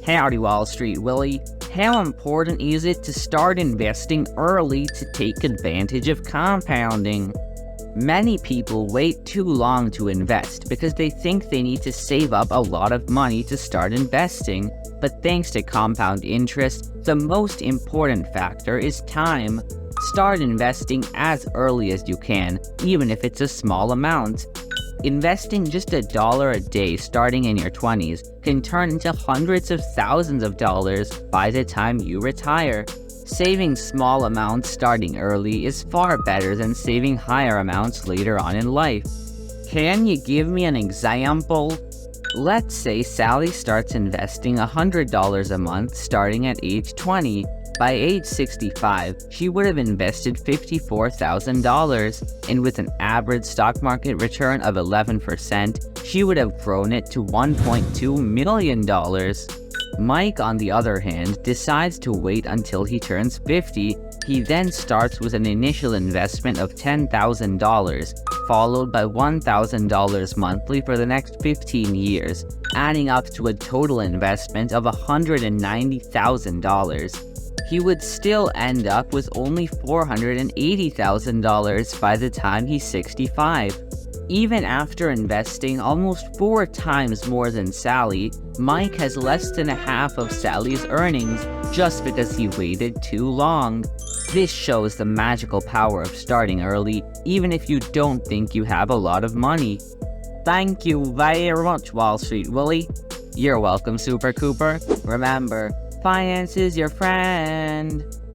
Howdy Wall Street Willie. How important is it to start investing early to take advantage of compounding? Many people wait too long to invest because they think they need to save up a lot of money to start investing. But thanks to compound interest, the most important factor is time. Start investing as early as you can, even if it's a small amount. Investing just $1 a day starting in your 20s can turn into hundreds of thousands of dollars by the time you retire. Saving small amounts starting early is far better than saving higher amounts later on in life. Can you give me an example? Let's say Sally starts investing $100 a month starting at age 20. By age 65, she would have invested $54,000, and with an average stock market return of 11%, she would have grown it to $1.2 million. Mike, on the other hand, decides to wait until he turns 50. He then starts with an initial investment of $10,000, followed by $1,000 monthly for the next 15 years, adding up to a total investment of $190,000. He would still end up with only $480,000 by the time he's 65. Even after investing almost 4 times more than Sally, Mike has less than half of Sally's earnings just because he waited too long. This shows the magical power of starting early, even if you don't think you have a lot of money. Thank you very much, Wall Street Willie. You're welcome, Super Cooper. Remember, finance is your friend.